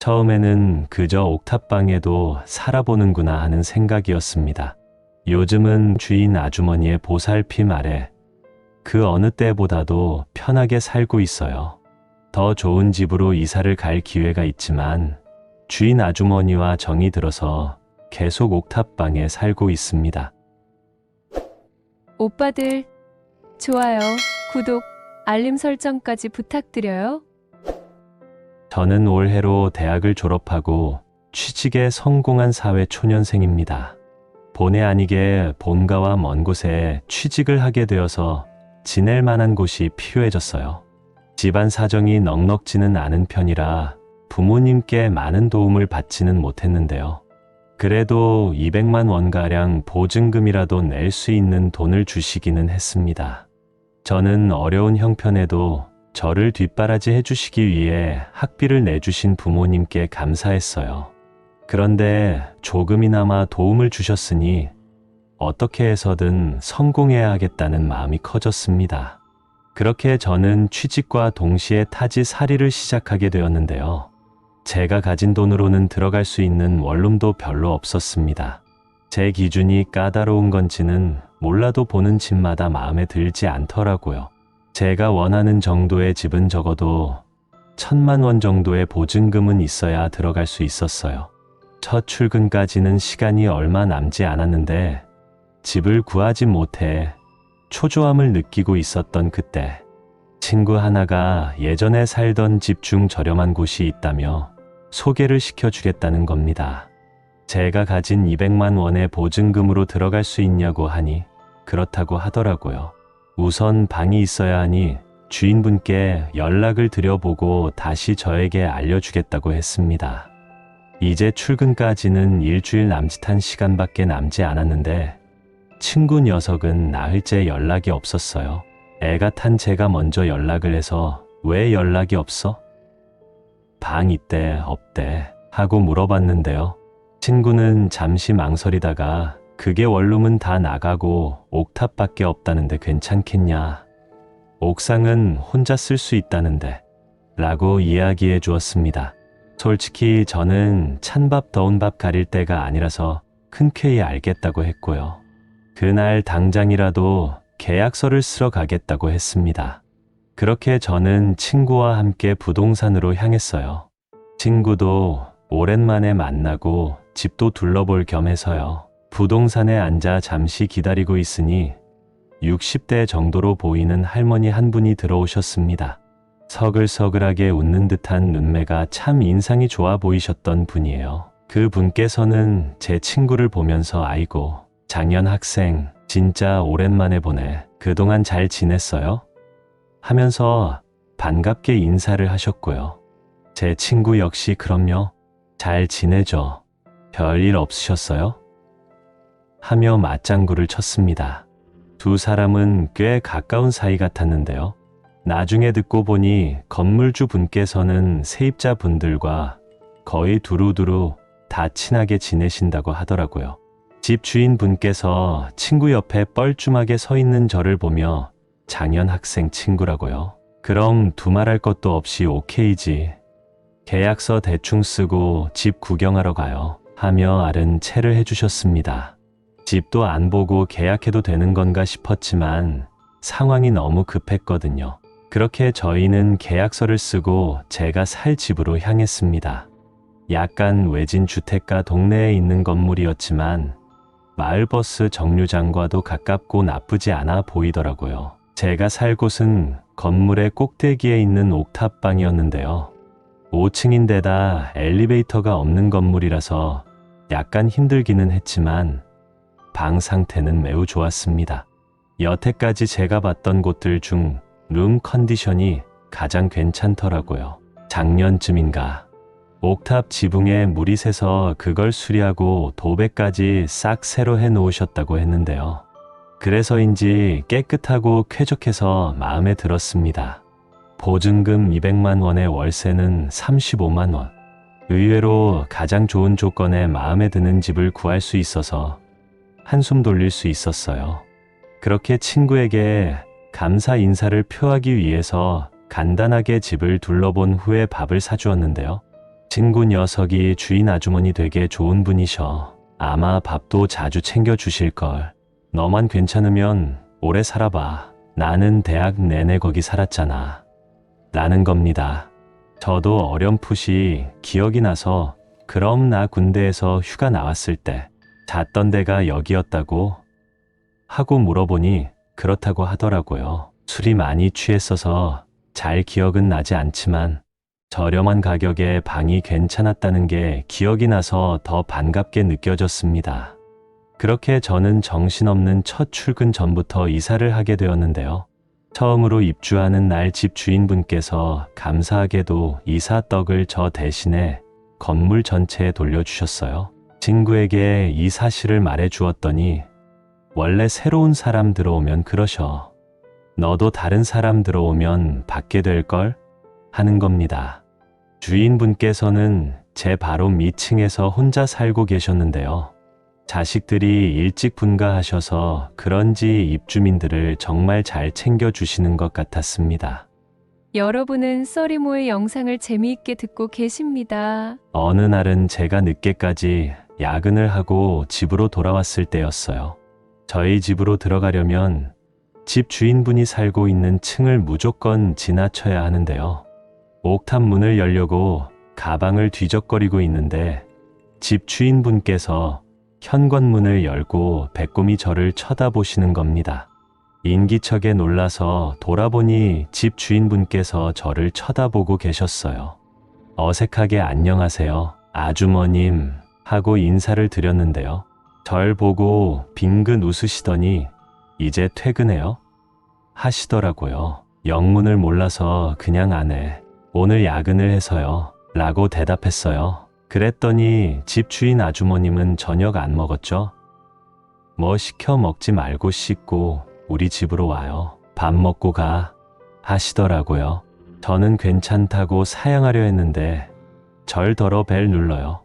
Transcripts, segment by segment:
처음에는 그저 옥탑방에도 살아보는구나 하는 생각이었습니다. 요즘은 주인 아주머니의 보살핌 아래 그 어느 때보다도 편하게 살고 있어요. 더 좋은 집으로 이사를 갈 기회가 있지만 주인 아주머니와 정이 들어서 계속 옥탑방에 살고 있습니다. 오빠들, 좋아요, 구독, 알림 설정까지 부탁드려요. 저는 올해로 대학을 졸업하고 취직에 성공한 사회 초년생입니다. 본의 아니게 본가와 먼 곳에 취직을 하게 되어서 지낼 만한 곳이 필요해졌어요. 집안 사정이 넉넉지는 않은 편이라 부모님께 많은 도움을 받지는 못했는데요. 그래도 200만 원가량 보증금이라도 낼 수 있는 돈을 주시기는 했습니다. 저는 어려운 형편에도 저를 뒷바라지 해주시기 위해 학비를 내주신 부모님께 감사했어요. 그런데 조금이나마 도움을 주셨으니 어떻게 해서든 성공해야 하겠다는 마음이 커졌습니다. 그렇게 저는 취직과 동시에 타지살이를 시작하게 되었는데요. 제가 가진 돈으로는 들어갈 수 있는 원룸도 별로 없었습니다. 제 기준이 까다로운 건지는 몰라도 보는 집마다 마음에 들지 않더라고요. 제가 원하는 정도의 집은 적어도 1,000만 원 정도의 보증금은 있어야 들어갈 수 있었어요. 첫 출근까지는 시간이 얼마 남지 않았는데 집을 구하지 못해 초조함을 느끼고 있었던 그때 친구 하나가 예전에 살던 집 중 저렴한 곳이 있다며 소개를 시켜주겠다는 겁니다. 제가 가진 200만 원의 보증금으로 들어갈 수 있냐고 하니 그렇다고 하더라고요. 우선 방이 있어야 하니 주인분께 연락을 드려보고 다시 저에게 알려주겠다고 했습니다. 이제 출근까지는 일주일 남짓한 시간밖에 남지 않았는데 친구 녀석은 나흘째 연락이 없었어요. 애가 탄 제가 먼저 연락을 해서 왜 연락이 없어? 방 있대 없대 하고 물어봤는데요. 친구는 잠시 망설이다가 그게 원룸은 다 나가고 옥탑밖에 없다는데 괜찮겠냐? 옥상은 혼자 쓸 수 있다는데 라고 이야기해 주었습니다. 솔직히 저는 찬밥 더운 밥 가릴 때가 아니라서 흔쾌히 알겠다고 했고요. 그날 당장이라도 계약서를 쓰러 가겠다고 했습니다. 그렇게 저는 친구와 함께 부동산으로 향했어요. 친구도 오랜만에 만나고 집도 둘러볼 겸 해서요. 부동산에 앉아 잠시 기다리고 있으니 60대 정도로 보이는 할머니 한 분이 들어오셨습니다. 서글서글하게 웃는 듯한 눈매가 참 인상이 좋아 보이셨던 분이에요. 그 분께서는 제 친구를 보면서 아이고, 작년 학생 진짜 오랜만에 보네. 그동안 잘 지냈어요? 하면서 반갑게 인사를 하셨고요. 제 친구 역시 그럼요. 잘 지내죠. 별일 없으셨어요? 하며 맞장구를 쳤습니다. 두 사람은 꽤 가까운 사이 같았는데요. 나중에 듣고 보니 건물주 분께서는 세입자 분들과 거의 두루두루 다 친하게 지내신다고 하더라고요. 집 주인 분께서 친구 옆에 뻘쭘하게 서 있는 저를 보며 작년 학생 친구라고요. 그럼 두말할 것도 없이 오케이지. 계약서 대충 쓰고 집 구경하러 가요. 하며 아른 체를 해주셨습니다. 집도 안 보고 계약해도 되는 건가 싶었지만 상황이 너무 급했거든요. 그렇게 저희는 계약서를 쓰고 제가 살 집으로 향했습니다. 약간 외진 주택가 동네에 있는 건물이었지만 마을버스 정류장과도 가깝고 나쁘지 않아 보이더라고요. 제가 살 곳은 건물의 꼭대기에 있는 옥탑방이었는데요. 5층인데다 엘리베이터가 없는 건물이라서 약간 힘들기는 했지만 방 상태는 매우 좋았습니다. 여태까지 제가 봤던 곳들 중 룸 컨디션이 가장 괜찮더라고요. 작년쯤인가 옥탑 지붕에 물이 새서 그걸 수리하고 도배까지 싹 새로 해 놓으셨다고 했는데요. 그래서인지 깨끗하고 쾌적해서 마음에 들었습니다. 보증금 200만 원의 월세는 35만 원. 의외로 가장 좋은 조건에 마음에 드는 집을 구할 수 있어서 한숨 돌릴 수 있었어요. 그렇게 친구에게 감사 인사를 표하기 위해서 간단하게 집을 둘러본 후에 밥을 사주었는데요. 친구 녀석이 주인 아주머니 되게 좋은 분이셔. 아마 밥도 자주 챙겨주실걸. 너만 괜찮으면 오래 살아봐. 나는 대학 내내 거기 살았잖아. 라는 겁니다. 저도 어렴풋이 기억이 나서 그럼 나 군대에서 휴가 나왔을 때 잤던 데가 여기였다고 하고 물어보니 그렇다고 하더라고요. 술이 많이 취했어서 잘 기억은 나지 않지만 저렴한 가격에 방이 괜찮았다는 게 기억이 나서 더 반갑게 느껴졌습니다. 그렇게 저는 정신없는 첫 출근 전부터 이사를 하게 되었는데요. 처음으로 입주하는 날 집 주인분께서 감사하게도 이사 떡을 저 대신에 건물 전체에 돌려주셨어요. 친구에게 이 사실을 말해 주었더니 원래 새로운 사람 들어오면 그러셔. 너도 다른 사람 들어오면 받게 될걸? 하는 겁니다. 주인분께서는 제 바로 밑층에서 혼자 살고 계셨는데요. 자식들이 일찍 분가하셔서 그런지 입주민들을 정말 잘 챙겨주시는 것 같았습니다. 여러분은 써리모의 영상을 재미있게 듣고 계십니다. 어느 날은 제가 늦게까지 야근을 하고 집으로 돌아왔을 때였어요. 저희 집으로 들어가려면 집 주인분이 살고 있는 층을 무조건 지나쳐야 하는데요. 옥탑 문을 열려고 가방을 뒤적거리고 있는데 집 주인분께서 현관문을 열고 빼꼼히 저를 쳐다보시는 겁니다. 인기척에 놀라서 돌아보니 집 주인분께서 저를 쳐다보고 계셨어요. 어색하게 안녕하세요, 아주머님 하고 인사를 드렸는데요. 절 보고 빙긋 웃으시더니 이제 퇴근해요? 하시더라고요. 영문을 몰라서 그냥 안 해. 오늘 야근을 해서요. 라고 대답했어요. 그랬더니 집 주인 아주머님은 저녁 안 먹었죠? 뭐 시켜 먹지 말고 씻고 우리 집으로 와요. 밥 먹고 가. 하시더라고요. 저는 괜찮다고 사양하려 했는데 절 더러 벨 눌러요.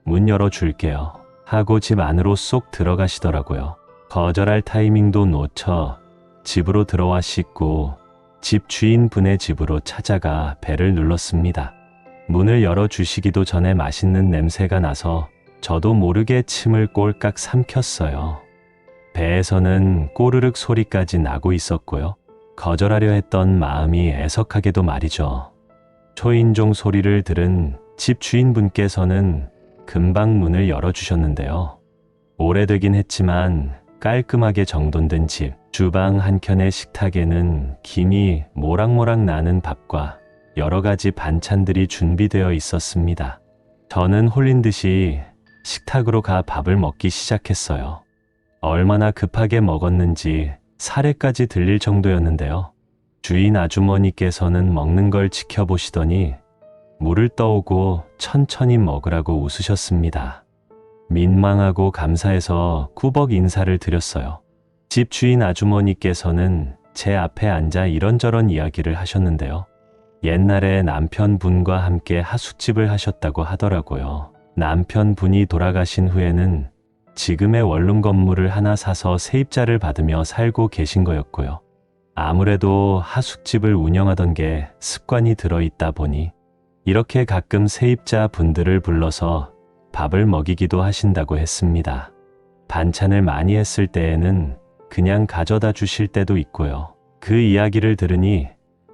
문 열어줄게요. 하고 집 안으로 쏙 들어가시더라고요. 거절할 타이밍도 놓쳐 집으로 들어와 씻고 집 주인분의 집으로 찾아가 벨을 눌렀습니다. 문을 열어주시기도 전에 맛있는 냄새가 나서 저도 모르게 침을 꼴깍 삼켰어요. 배에서는 꼬르륵 소리까지 나고 있었고요. 거절하려 했던 마음이 애석하게도 말이죠. 초인종 소리를 들은 집 주인분께서는 금방 문을 열어주셨는데요. 오래되긴 했지만 깔끔하게 정돈된 집, 주방 한켠의 식탁에는 김이 모락모락 나는 밥과 여러 가지 반찬들이 준비되어 있었습니다. 저는 홀린 듯이 식탁으로 가 밥을 먹기 시작했어요. 얼마나 급하게 먹었는지 사례까지 들릴 정도였는데요. 주인 아주머니께서는 먹는 걸 지켜보시더니 물을 떠오고 천천히 먹으라고 웃으셨습니다. 민망하고 감사해서 꾸벅 인사를 드렸어요. 집 주인 아주머니께서는 제 앞에 앉아 이런저런 이야기를 하셨는데요. 옛날에 남편분과 함께 하숙집을 하셨다고 하더라고요. 남편분이 돌아가신 후에는 지금의 원룸 건물을 하나 사서 세입자를 받으며 살고 계신 거였고요. 아무래도 하숙집을 운영하던 게 습관이 들어있다 보니 이렇게 가끔 세입자 분들을 불러서 밥을 먹이기도 하신다고 했습니다. 반찬을 많이 했을 때에는 그냥 가져다 주실 때도 있고요. 그 이야기를 들으니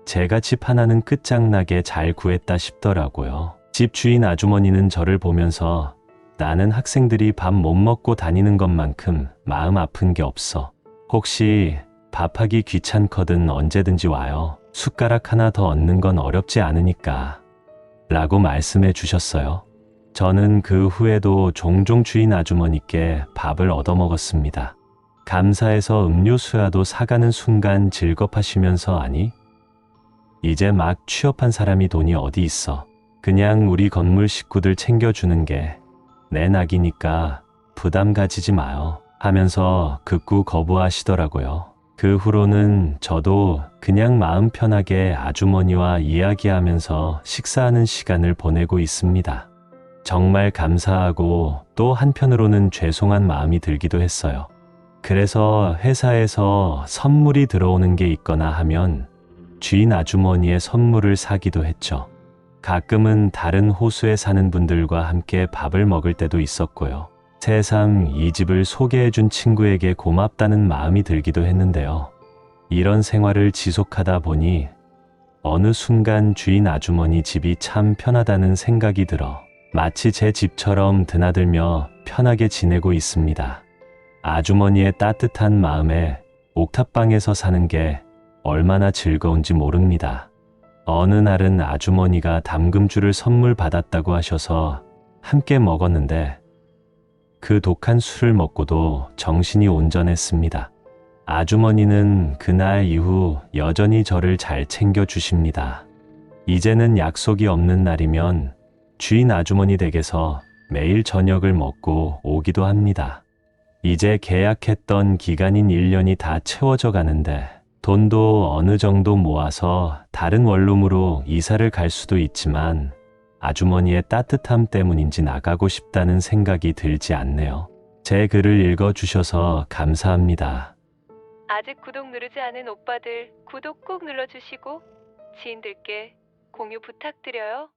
제가 집 하나는 끝장나게 잘 구했다 싶더라고요. 집 주인 아주머니는 저를 보면서 나는 학생들이 밥 못 먹고 다니는 것만큼 마음 아픈 게 없어. 혹시 밥하기 귀찮거든 언제든지 와요. 숟가락 하나 더 얻는 건 어렵지 않으니까. 라고 말씀해 주셨어요. 저는 그 후에도 종종 주인 아주머니께 밥을 얻어먹었습니다. 감사해서 음료수라도 사가는 순간 즐겁하시면서 아니? 이제 막 취업한 사람이 돈이 어디 있어. 그냥 우리 건물 식구들 챙겨주는 게 내 낙이니까 부담 가지지 마요. 하면서 극구 거부하시더라고요. 그 후로는 저도 그냥 마음 편하게 아주머니와 이야기하면서 식사하는 시간을 보내고 있습니다. 정말 감사하고 또 한편으로는 죄송한 마음이 들기도 했어요. 그래서 회사에서 선물이 들어오는 게 있거나 하면 주인 아주머니의 선물을 사기도 했죠. 가끔은 다른 호수에 사는 분들과 함께 밥을 먹을 때도 있었고요. 새삼 이 집을 소개해준 친구에게 고맙다는 마음이 들기도 했는데요. 이런 생활을 지속하다 보니 어느 순간 주인 아주머니 집이 참 편하다는 생각이 들어 마치 제 집처럼 드나들며 편하게 지내고 있습니다. 아주머니의 따뜻한 마음에 옥탑방에서 사는 게 얼마나 즐거운지 모릅니다. 어느 날은 아주머니가 담금주를 선물 받았다고 하셔서 함께 먹었는데 그 독한 술을 먹고도 정신이 온전했습니다. 아주머니는 그날 이후 여전히 저를 잘 챙겨주십니다. 이제는 약속이 없는 날이면 주인 아주머니 댁에서 매일 저녁을 먹고 오기도 합니다. 이제 계약했던 기간인 1년이 다 채워져 가는데 돈도 어느 정도 모아서 다른 원룸으로 이사를 갈 수도 있지만 아주머니의 따뜻함 때문인지 나가고 싶다는 생각이 들지 않네요. 제 글을 읽어주셔서 감사합니다. 아직 구독 누르지 않은 오빠들 구독 꼭 눌러주시고 지인들께 공유 부탁드려요.